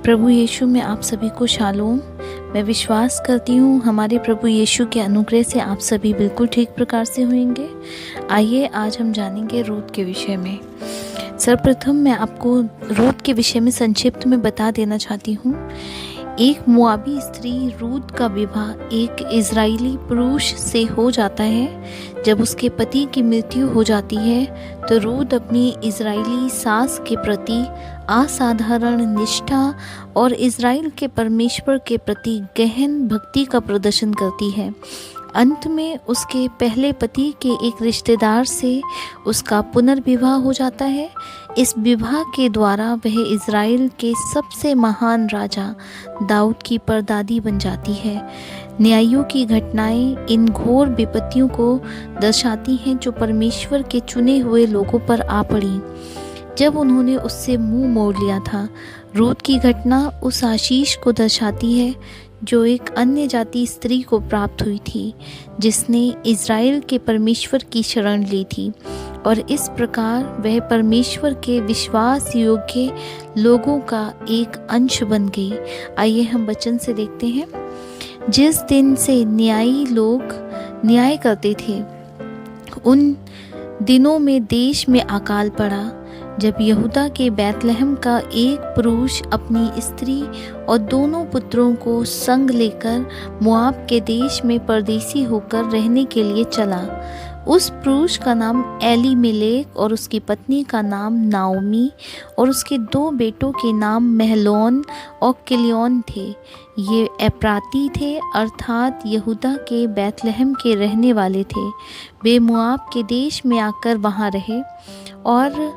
प्रभु यीशु में आप सभी को शालोम। मैं विश्वास करती हूँ हमारे प्रभु यीशु के अनुग्रह से आप सभी बिल्कुल ठीक प्रकार से होंगे। आइए आज हम जानेंगे रूत के विषय में। सर्वप्रथम मैं आपको रूत के विषय में संक्षिप्त में बता देना चाहती हूँ। एक मोआबी स्त्री रूत का विवाह एक इज़राइली पुरुष से हो जाता है। जब उसके पति की मृत्यु हो जाती है तो रूत अपनी इज़राइली सास के प्रति असाधारण निष्ठा और इज़राइल के परमेश्वर के प्रति गहन भक्ति का प्रदर्शन करती है। अंत में उसके पहले पति के एक रिश्तेदार से उसका पुनर्विवाह हो जाता है। इस विवाह के द्वारा वह इज़राइल के सबसे महान राजा दाऊद की परदादी बन जाती है। न्यायों की घटनाएं इन घोर विपत्तियों को दर्शाती हैं जो परमेश्वर के चुने हुए लोगों पर आ पड़ी जब उन्होंने उससे मुंह मोड़ लिया था। रूत की घटना उस आशीष को दर्शाती है जो एक अन्य जाति स्त्री को प्राप्त हुई थी जिसने इज़राइल के परमेश्वर की शरण ली थी और इस प्रकार वह परमेश्वर के विश्वास योग्य लोगों का एक अंश बन गई। आइए हम वचन से देखते हैं। जिस दिन से न्यायी लोग न्याय करते थे उन दिनों में देश में अकाल पड़ा। जब यहूदा के बैतलहम का एक पुरुष अपनी स्त्री और दोनों पुत्रों को संग लेकर मोआब के देश में परदेसी होकर रहने के लिए चला। उस पुरुष का नाम एलीमेलेक और उसकी पत्नी का नाम नाओमी और उसके दो बेटों के नाम महलोन और किलियोन थे। ये एप्राती थे अर्थात यहूदा के बैतलहम के रहने वाले थे। वे मोआब के देश में आकर वहाँ रहे और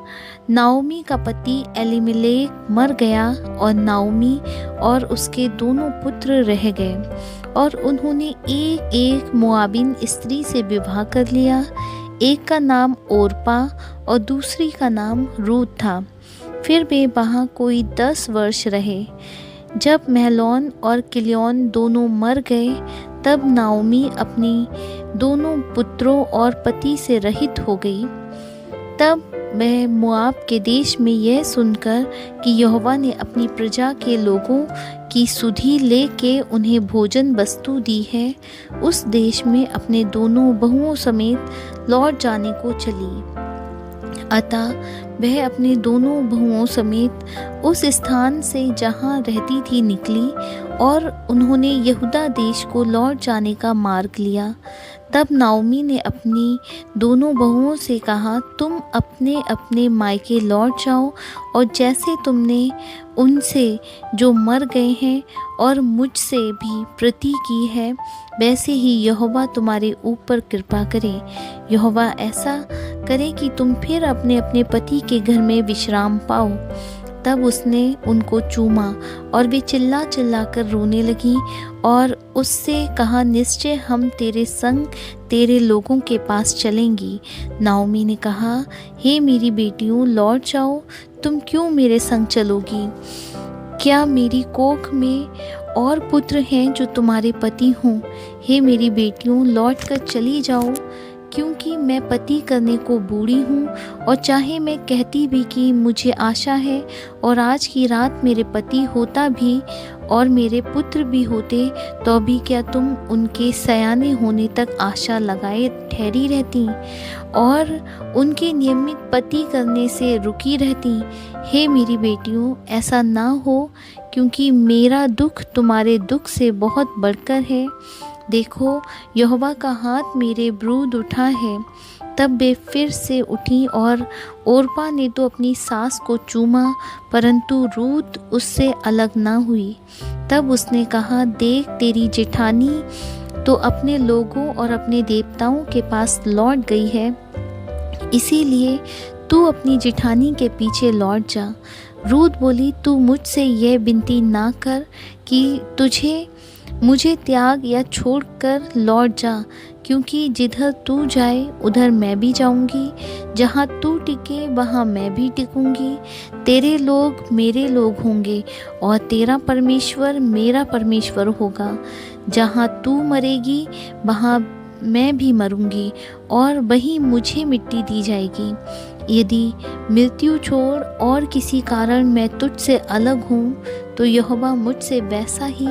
नाओमी का पति एलीमेलेक मर गया और नाओमी और उसके दोनों पुत्र रह गए और उन्होंने एक एक मोआबिन स्त्री से विवाह कर लिया। एक का नाम ओरपा और दूसरी का नाम रूत था। फिर वे वहाँ कोई 10 वर्ष रहे। जब महलोन और किलियोन दोनों मर गए तब नाओमी अपनी दोनों पुत्रों और पति से रहित हो गई। तब वह मोआब के देश में यह सुनकर कि यहोवा ने अपनी प्रजा के लोगों की सुधि लेके उन्हें भोजन वस्तु दी है, उस देश में अपने दोनों बहुओं समेत लौट जाने को चली। अतः वह अपने दोनों बहुओं समेत उस स्थान से जहाँ रहती थी निकली और उन्होंने यहूदा देश को लौट जाने का मार्ग लिया। तब नाओमी ने अपनी दोनों बहुओं से कहा, तुम अपने अपने मायके लौट जाओ और जैसे तुमने उनसे जो मर गए हैं और मुझसे भी प्रति की है वैसे ही यहोवा तुम्हारे ऊपर कृपा करे। यहोवा ऐसा करे कि तुम फिर अपने अपने पति के घर में विश्राम पाओ। तब उसने उनको चूमा और वे चिल्ला चिल्ला कर रोने लगी और उससे कहा, निश्चय हम तेरे संग तेरे लोगों के पास चलेंगी। नाओमी ने कहा, हे मेरी बेटियों लौट जाओ, तुम क्यों मेरे संग चलोगी? क्या मेरी कोख में और पुत्र हैं जो तुम्हारे पति हों? हे मेरी बेटियों लौट कर चली जाओ, क्योंकि मैं पति करने को बूढ़ी हूँ और चाहे मैं कहती भी कि मुझे आशा है और आज की रात मेरे पति होता भी और मेरे पुत्र भी होते तो भी क्या तुम उनके सयाने होने तक आशा लगाए ठहरी रहती और उनके नियमित पति करने से रुकी रहती? हे मेरी बेटियों ऐसा ना हो, क्योंकि मेरा दुख तुम्हारे दुख से बहुत बढ़कर है। देखो यहोवा का हाथ मेरे विरुद्ध उठा है। तब वे फिर से उठी और ओरपा ने तो अपनी सास को चूमा परंतु रूत उससे अलग ना हुई। तब उसने कहा, देख तेरी जेठानी तो अपने लोगों और अपने देवताओं के पास लौट गई है, इसीलिए तू अपनी जेठानी के पीछे लौट जा। रूत बोली, तू मुझसे यह विनती ना कर कि मुझे त्याग या छोड़कर लौट जा, क्योंकि जिधर तू जाए उधर मैं भी जाऊंगी, जहाँ तू टिके वहाँ मैं भी टिकूंगी। तेरे लोग मेरे लोग होंगे और तेरा परमेश्वर मेरा परमेश्वर होगा। जहाँ तू मरेगी वहाँ मैं भी मरूंगी और वहीं मुझे मिट्टी दी जाएगी। यदि मृत्यु छोड़ और किसी कारण मैं तुझसे अलग हूँ, तो यहोवा मुझसे वैसा ही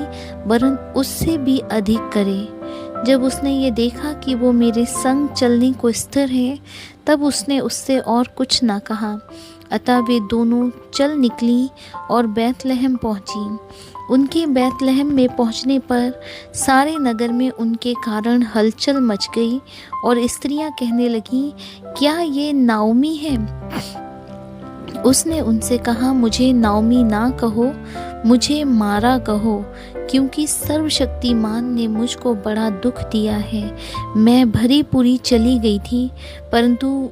वरन उससे भी अधिक करे। जब उसने ये देखा कि वो मेरे संग चलने को स्थिर है, तब उसने उससे और कुछ ना कहा। अतः वे दोनों चल निकली और बैतलहम पहुंची। उनके बैतलहम में पहुंचने पर सारे नगर में उनके कारण हलचल मच गई और स्त्रियां कहने लगीं, क्या ये नाओमी है? उसने उनसे कहा, मुझे नाओमी ना कहो, मुझे मारा कहो, क्योंकि सर्वशक्तिमान ने मुझको बड़ा दुख दिया है। मैं भरी पूरी चली गई थी, परंतु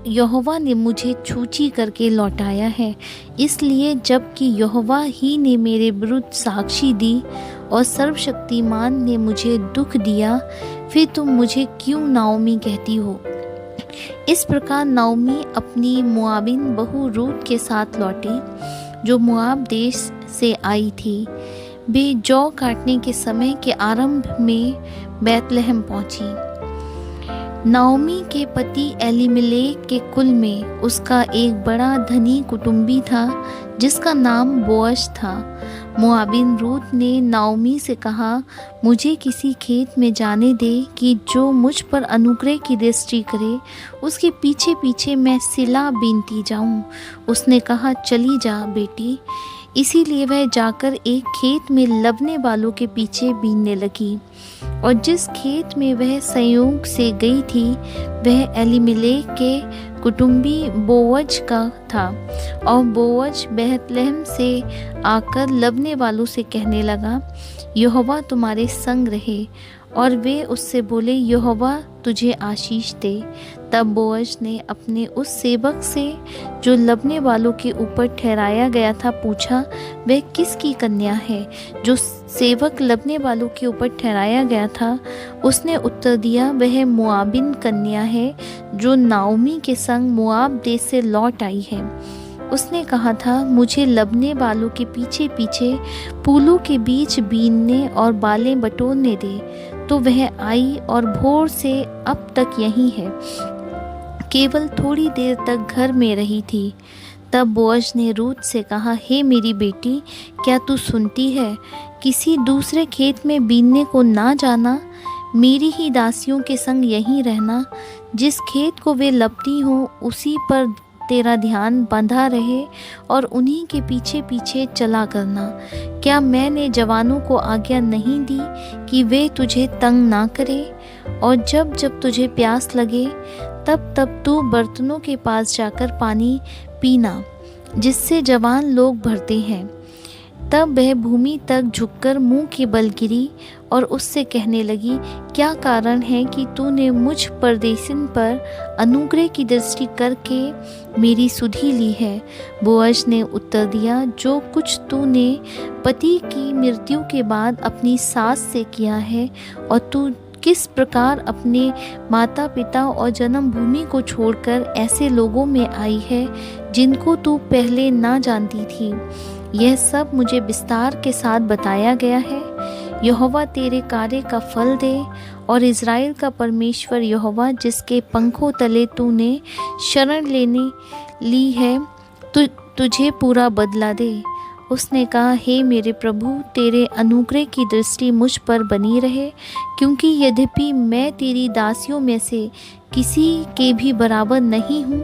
यहोवा ने मुझे छूची करके लौटाया है। इसलिए जबकि यहोवा ही ने मेरे विरुद्ध साक्षी दी और सर्वशक्तिमान ने मुझे दुख दिया, फिर तुम मुझे क्यों नाओमी कहती हो? इस प्रकार नाओमी अपनी मोआबिन बहू रूत के साथ लौटी, जो मोआब देश से आई थी। वे जौ काटने के समय के आरंभ में बैतलहम पहुंची। नाओमी के पति एलीमेलेक के कुल में उसका एक बड़ा धनी कुटुंबी था, जिसका नाम बोअज था। मोआबिन रूत ने नाओमी से कहा, मुझे किसी खेत में जाने दे कि जो मुझ पर अनुग्रह की दृष्टि करे, उसके पीछे पीछे मैं सिला बीनती जाऊं। उसने कहा, चली जा बेटी। इसीलिए वह जाकर एक खेत में लबने वालों के पीछे बीनने लगी। और जिस खेत में वह संयोग से गई थी, वह एलीमेलेक के कुटुंबी बोअज का था। और बोअज बैतलहम से आकर लबने वालों से कहने लगा, यहोवा तुम्हारे संग रहे। और वे उससे बोले, यहोवा तुझे आशीष दे। तब बोअज ने अपने उस सेवक से जो लबने वालों के ऊपर ठहराया गया था पूछा, वह किसकी कन्या है? जो सेवक लबने वालों के ऊपर ठहराया गया था, उसने उत्तर दिया, वह मोआबिन कन्या है, जो नाओमी के संग मोआब देश से लौट आई है। उसने कहा था, मुझे लबने वालों के पीछे पीछे फूलों के बीच बीनने और बालें बटोरने दे। तो वह आई और भोर से अब तक यहीं है, केवल थोड़ी देर तक घर में रही थी। तब बोअज ने रूत से कहा, हे मेरी बेटी, क्या तू सुनती है? किसी दूसरे खेत में बीनने को ना जाना, मेरी ही दासियों के संग यहीं रहना। जिस खेत को वे लपटी हों, उसी पर तेरा ध्यान बंधा रहे और उन्हीं के पीछे पीछे चला करना। क्या मैंने जवानों को आज्ञा नहीं दी कि वे तुझे तंग ना करे? और जब जब तुझे प्यास लगे, तब तब तू बर्तनों के पास जाकर पानी पीना, जिससे जवान लोग भरते हैं। तब वह भूमि तक झुककर मुंह के बल गिरी और उससे कहने लगी, क्या कारण है कि तूने मुझ परदेशिन पर अनुग्रह की दृष्टि करके मेरी सुधि ली है? बोअज ने उत्तर दिया, जो कुछ तूने पति की मृत्यु के बाद अपनी सास से किया है, और तू किस प्रकार अपने माता पिता और जन्मभूमि को छोड़कर ऐसे लोगों में आई है जिनको तू पहले ना जानती थी, यह सब मुझे विस्तार के साथ बताया गया है। यहोवा तेरे कार्य का फल दे, और इज़राइल का परमेश्वर यहोवा, जिसके पंखों तले तूने शरण लेने ली है, तुझे पूरा बदला दे। उसने कहा, हे मेरे प्रभु, तेरे अनुग्रह की दृष्टि मुझ पर बनी रहे, क्योंकि यद्यपि मैं तेरी दासियों में से किसी के भी बराबर नहीं हूँ,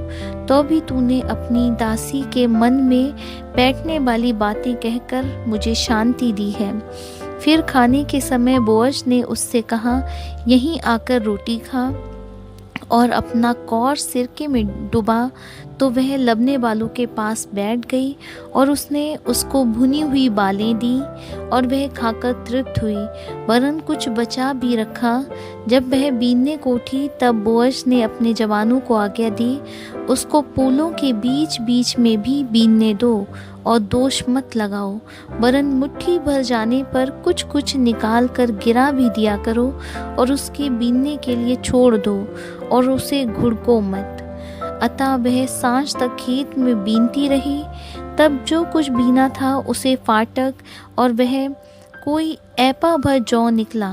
तो भी तूने अपनी दासी के मन में बैठने वाली बातें कहकर मुझे शांति दी है। फिर खाने के समय बोअज ने उससे कहा, यहीं आकर रोटी खा और अपना कौर सिरके में डुबा। तो वह लबने वालों के पास बैठ गई और उसने उसको भुनी हुई बालें दी और वह खाकर तृप्त हुई, वरन कुछ बचा भी रखा। जब वह बीनने को उठी, तब बोअज ने अपने जवानों को आज्ञा दी, उसको फूलों के बीच बीच में भी बीनने दो और दोष मत लगाओ, वरन मुट्ठी भर जाने पर कुछ कुछ निकाल कर गिरा भी दिया करो, और उसके बीनने के लिए छोड़ दो और उसे घुड़को मत। अतः वह सांझ तक खेत में बीनती रही। तब जो कुछ बीना था उसे फाटक और वह कोई ऐपा भर जौ निकला।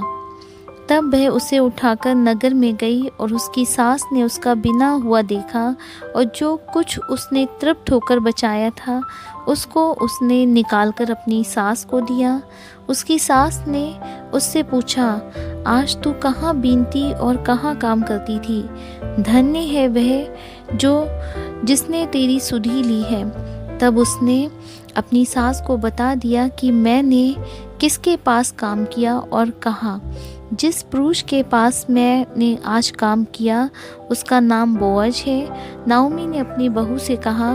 तब वह उसे उठाकर नगर में गई और उसकी सास ने उसका बिना हुआ देखा और जो कुछ उसने तृप्त होकर बचाया था उसको उसने निकालकर अपनी सास को दिया। उसकी सास ने उससे पूछा, आज तू कहाँ बीनती और कहाँ काम करती थी? धन्य है वह जिसने तेरी सुधि ली है। तब उसने अपनी सास को बता दिया कि मैंने किसके पास काम किया और कहा। जिस पुरुष के पास मैंने आज काम किया उसका नाम बोअज है। नाओमी ने अपनी बहू से कहा,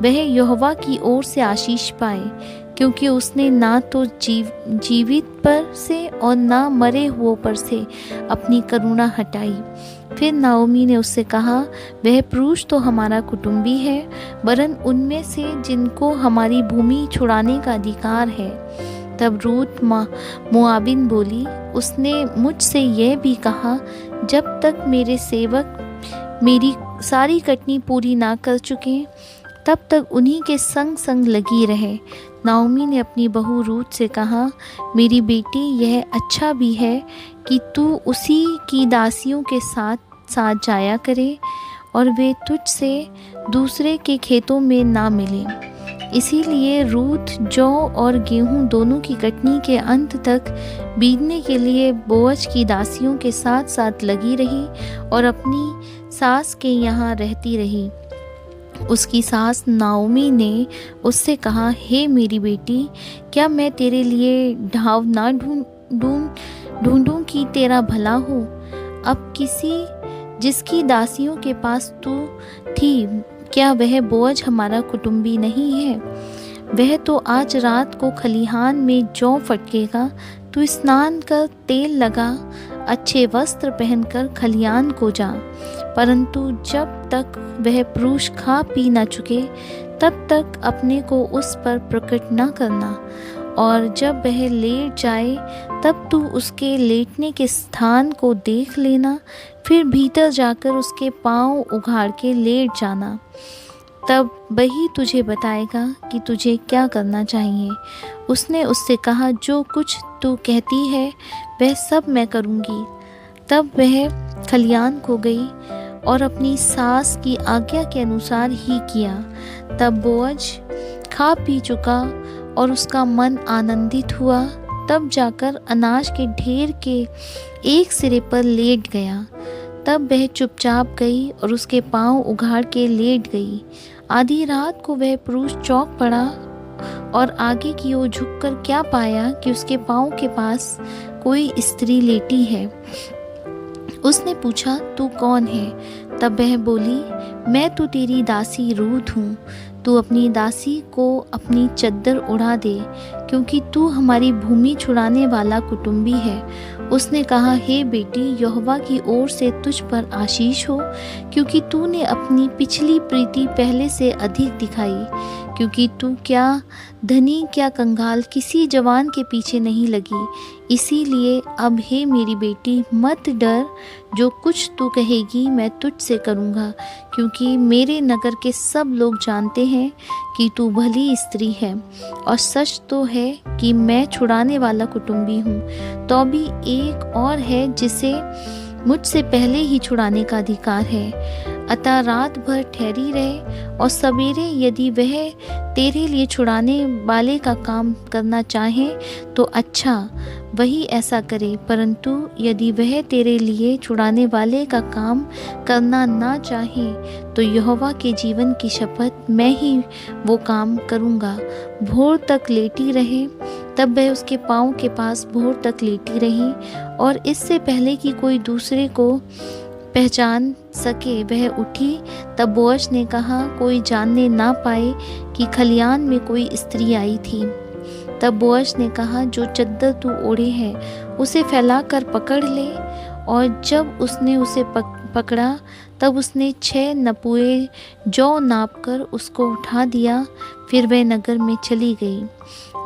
वह यहोवा की ओर से आशीष पाए, क्योंकि उसने ना तो जीवित पर से और ना मरे हुओं पर से अपनी करुणा हटाई। फिर नाओमी ने उससे कहा, वह पुरुष तो हमारा कुटुंबी है, वरन उनमें से जिनको हमारी भूमि छुड़ाने का अधिकार है। तब रूत मोआबिन बोली, उसने मुझसे यह भी कहा, जब तक मेरे सेवक मेरी सारी कटनी पूरी ना कर चुके तब तक उन्हीं के संग संग लगी रहे। नाओमी ने अपनी बहू रूत से कहा, मेरी बेटी, यह अच्छा भी है कि तू उसी की दासियों के साथ साथ जाया करे और वे तुझसे दूसरे के खेतों में ना मिले। इसीलिए रूत जौ और गेहूं दोनों की कटनी के अंत तक बीनने के लिए बोअज की दासियों के साथ साथ लगी रही और अपनी सास के यहाँ रहती रही। उसकी सास नाओमी ने उससे कहा, हे मेरी बेटी, क्या मैं तेरे लिए ढाव ना ढूंढूं कि तेरा भला हो? अब जिसकी दासियों के पास तू थी, क्या वह बोअज हमारा कुटुंबी नहीं है? वह तो आज रात को खलिहान में जौ फटकेगा। तू स्नान कर तेल लगा, अच्छे वस्त्र पहनकर खलिहान को जा, परंतु जब तक वह पुरुष खा पी न चुके तब तक अपने को उस पर प्रकट न करना, और जब वह लेट जाए तब तू उसके लेटने के स्थान को देख लेना, फिर भीतर जाकर उसके पांव उघाड़ के लेट जाना। तब वही तुझे बताएगा कि तुझे क्या करना चाहिए। उसने उससे कहा, जो कुछ तू कहती है वह सब मैं करूँगी। तब वह खलिहान को गई और अपनी सास की आज्ञा के अनुसार ही किया। तब बोअज खा पी चुका और उसका मन आनंदित हुआ। तब जाकर अनाज के ढेर के एक सिरे पर लेट गया। तब वह चुपचाप गई और उसके पांव उघाड़ के लेट गई। आधी रात को वह पुरुष चौंक पड़ा और आगे की ओर झुककर क्या पाया कि उसके पांव के पास कोई स्त्री लेटी है। उसने पूछा, तू कौन है? तब वह बोली, मैं तो तेरी दासी रूत हूँ। तू अपनी दासी को अपनी चद्दर उड़ा दे, क्योंकि तू हमारी भूमि छुड़ाने वाला कुटुंबी है। उसने कहा, हे बेटी, यहोवा की ओर से तुझ पर आशीष हो, क्योंकि तूने अपनी पिछली प्रीति पहले से अधिक दिखाई, क्योंकि तू क्या धनी क्या कंगाल किसी जवान के पीछे नहीं लगी। इसीलिए अब हे मेरी बेटी, मत डर, जो कुछ तू कहेगी मैं तुझसे करूँगा, क्योंकि मेरे नगर के सब लोग जानते हैं कि तू भली स्त्री है। और सच तो है कि मैं छुड़ाने वाला कुटुंबी हूँ, तो भी एक और है जिसे मुझसे पहले ही छुड़ाने का अधिकार है। अतः रात भर ठहरी रहे, और सवेरे यदि वह तेरे लिए छुड़ाने वाले का काम करना चाहे तो अच्छा, वही ऐसा करे, परंतु यदि वह तेरे लिए छुड़ाने वाले का काम करना ना चाहे तो यहोवा के जीवन की शपथ, मैं ही वो काम करूँगा। भोर तक लेटी रहे। तब वह उसके पाँव के पास भोर तक लेटी रही, और इससे पहले कि कोई दूसरे को पहचान सके वह उठी। तब बोअज ने कहा, कोई जानने ना पाए कि खलिहान में कोई स्त्री आई थी। तब बोअज ने कहा, जो चद्दर तू ओढ़े है उसे फैलाकर पकड़ ले। और जब उसने उसे पकड़ा तब उसने 6 नपुए जौ नापकर उसको उठा दिया। फिर वह नगर में चली गई।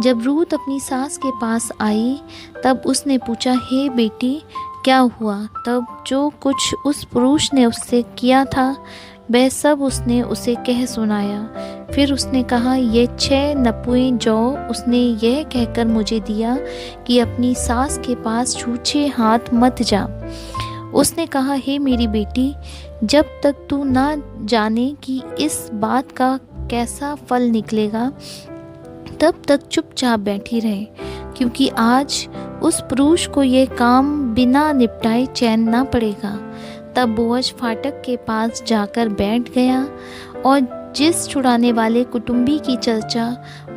जब रूत अपनी सास के पास आई तब उसने पूछा, हे बेटी, क्या हुआ? तब जो कुछ उस पुरुष ने उससे किया था वह सब उसने उसे कह सुनाया। फिर उसने कहा, ये 6 नपुए जौ उसने यह कहकर मुझे दिया कि अपनी सास के पास छूछे हाथ मत जा। उसने कहा, हे मेरी बेटी, जब तक तू ना जाने कि इस बात का कैसा फल निकलेगा, तब तक चुपचाप बैठी रहे, क्योंकि आज उस पुरुष को यह काम बिना निपटाए चैन ना पड़ेगा। तब बोअज फाटक के पास जाकर बैठ गया, और जिस छुड़ाने वाले कुटुंबी की चर्चा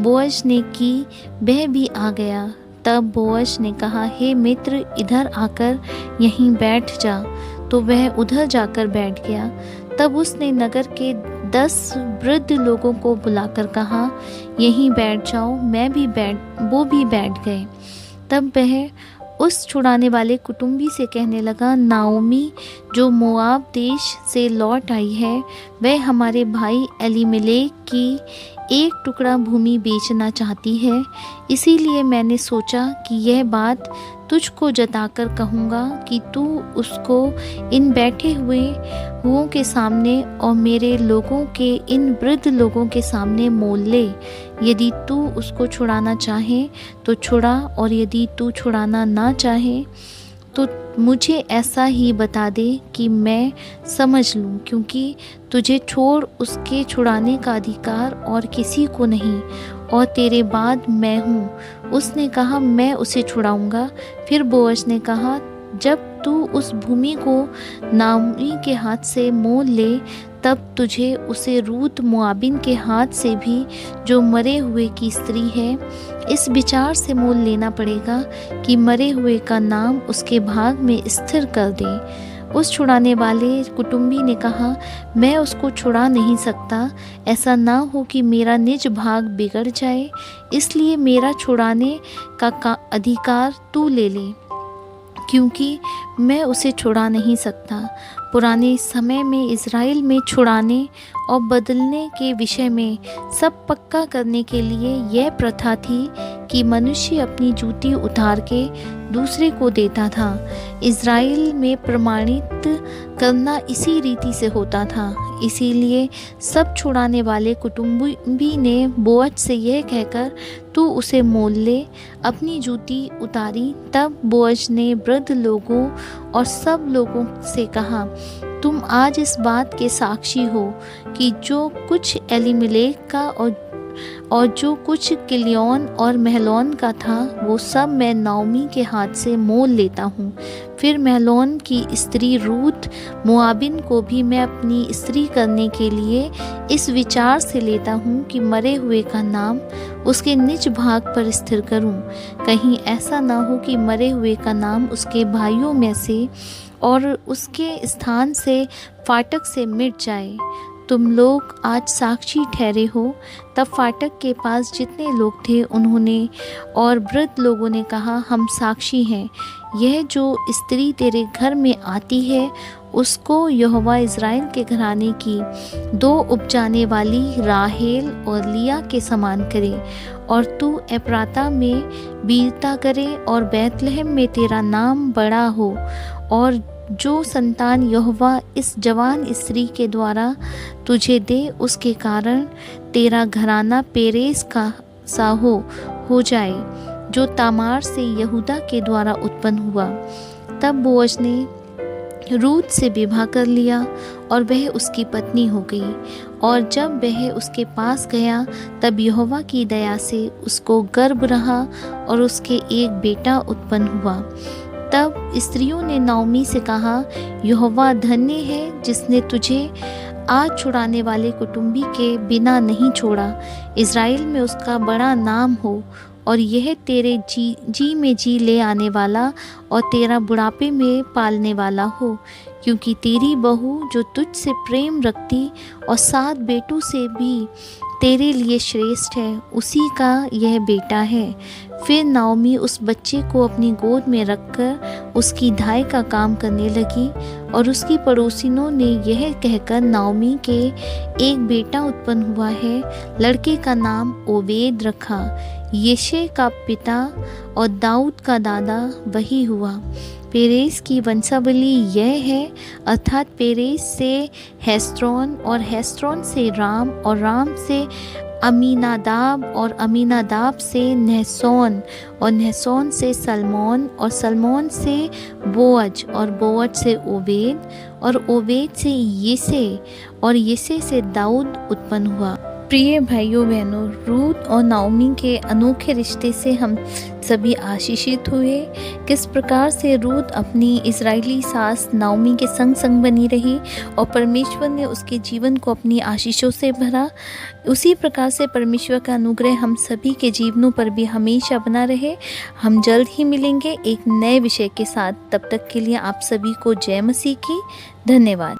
बोअज ने की वह भी आ गया। तब बोअज ने कहा, हे मित्र, इधर आकर यहीं बैठ जा। तो वह उधर जाकर बैठ गया। तब उसने नगर के 10 वृद्ध लोगों को बुलाकर कहा, यहीं बैठ जाओ। वो भी बैठ गए। तब वह उस छुड़ाने वाले कुटुंबी से कहने लगा, नाओमी जो मोआब देश से लौट आई है, वह हमारे भाई एलीमेलेक की एक टुकड़ा भूमि बेचना चाहती है। इसीलिए मैंने सोचा कि यह बात तुझको जताकर कहूँगा कि तू उसको इन बैठे हुओं के सामने और मेरे लोगों के इन वृद्ध लोगों के सामने मोल ले। यदि तू उसको छुड़ाना चाहे तो छुड़ा, और यदि तू छुड़ाना ना चाहे तो मुझे ऐसा ही बता दे कि मैं समझ लूँ, क्योंकि तुझे छोड़ उसके छुड़ाने का अधिकार और किसी को नहीं, और तेरे बाद मैं हूँ। उसने कहा, मैं उसे छुड़ाऊँगा। फिर बोअज ने कहा, जब तू उस भूमि को नाओमी के हाथ से मोल ले, तब तुझे उसे रूत मोआबिन के हाथ से भी, जो मरे हुए की स्त्री है, इस विचार से मोल लेना पड़ेगा कि मरे हुए का नाम उसके भाग में स्थिर कर दे। उस छुड़ाने वाले कुटुंबी ने कहा, मैं उसको छुड़ा नहीं सकता, ऐसा ना हो कि मेरा निज भाग बिगड़ जाए, इसलिए मेरा छुड़ाने का अधिकार तू ले ले, क्योंकि मैं उसे छुड़ा नहीं सकता। पुराने समय में इज़राइल में छुड़ाने और बदलने के विषय में सब पक्का करने के लिए यह प्रथा थी कि मनुष्य अपनी जूती उतार के दूसरे को देता था। इज़राइल में प्रमाणित करना इसी रीति से होता था। इसीलिए सब छुड़ाने वाले कुटुंबी ने बोअज से यह कहकर, तू उसे मोल ले, अपनी जूती उतारी। तब बोअज ने वृद्ध लोगों और सब लोगों से कहा, तुम आज इस बात के साक्षी हो कि जो कुछ एलीमेलेक का और जो कुछ किलियौन और महलोन का था, वो सब मैं नाओमी के हाथ से मोल लेता हूँ। फिर महलोन की स्त्री रूत मोआबिन को भी मैं अपनी स्त्री करने के लिए इस विचार से लेता हूँ कि मरे हुए का नाम उसके निज भाग पर स्थिर करूँ। कहीं ऐसा ना हो कि मरे हुए का नाम उसके भाइयों में से और उसके स्थान से फाटक से मिट जाए। तुम लोग आज साक्षी ठहरे हो। तब फाटक के पास जितने लोग थे उन्होंने और वृद्ध लोगों ने कहा, हम साक्षी हैं। यह जो स्त्री तेरे घर में आती है, उसको यहोवा इज़राइल के घराने की 2 उपजाने वाली राहेल और लिया के समान करे, और तू एप्राता में वीरता करे और बैतलहम में तेरा नाम बड़ा हो, और जो संतान यहोवा इस जवान स्त्री के द्वारा तुझे दे, उसके कारण तेरा घराना पेरेस का सा हो जाए, जो तामार से यहूदा के द्वारा उत्पन्न हुआ। तब बोअज ने रूत से विवाह कर लिया और वह उसकी पत्नी हो गई। और जब वह उसके पास गया, तब यहोवा की दया से उसको गर्भ रहा और उसके एक बेटा उत्पन्न हुआ। तब स्त्रियों ने नाओमी से कहा, यहोवा धन्य है जिसने तुझे आज छुड़ाने वाले कुटुंबी के बिना नहीं छोड़ा। इज़राइल में उसका बड़ा नाम हो, और यह तेरे जी में जी ले आने वाला और तेरा बुढ़ापे में पालने वाला हो, क्योंकि तेरी बहू जो तुझसे प्रेम रखती और 7 बेटों से भी तेरे लिए श्रेष्ठ है, उसी का यह बेटा है। फिर नाओमी उस बच्चे को अपनी गोद में रखकर उसकी दाई का काम करने लगी, और उसकी पड़ोसिनों ने यह कहकर नाओमी के एक बेटा उत्पन्न हुआ है, लड़के का नाम ओबेद रखा। यिशै का पिता और दाऊद का दादा वही हुआ। पेरेस की वंशावली यह है, अर्थात पेरेस से हेस्रोन और हेस्रोन से राम और राम से अमीनादाब और अमीनादाब से नहसोन और नहसोन से सलमोन और सलमोन से बोअज और बोअज से ओबेद और ओबेद से यिशै और यिशै से दाऊद उत्पन्न हुआ। प्रिय भाइयों बहनों, रूत और नाओमी के अनोखे रिश्ते से हम सभी आशीषित हुए। किस प्रकार से रूत अपनी इजरायली सास नाओमी के संग संग बनी रही और परमेश्वर ने उसके जीवन को अपनी आशीषों से भरा। उसी प्रकार से परमेश्वर का अनुग्रह हम सभी के जीवनों पर भी हमेशा बना रहे। हम जल्द ही मिलेंगे एक नए विषय के साथ। तब तक के लिए आप सभी को जय मसीह की। धन्यवाद।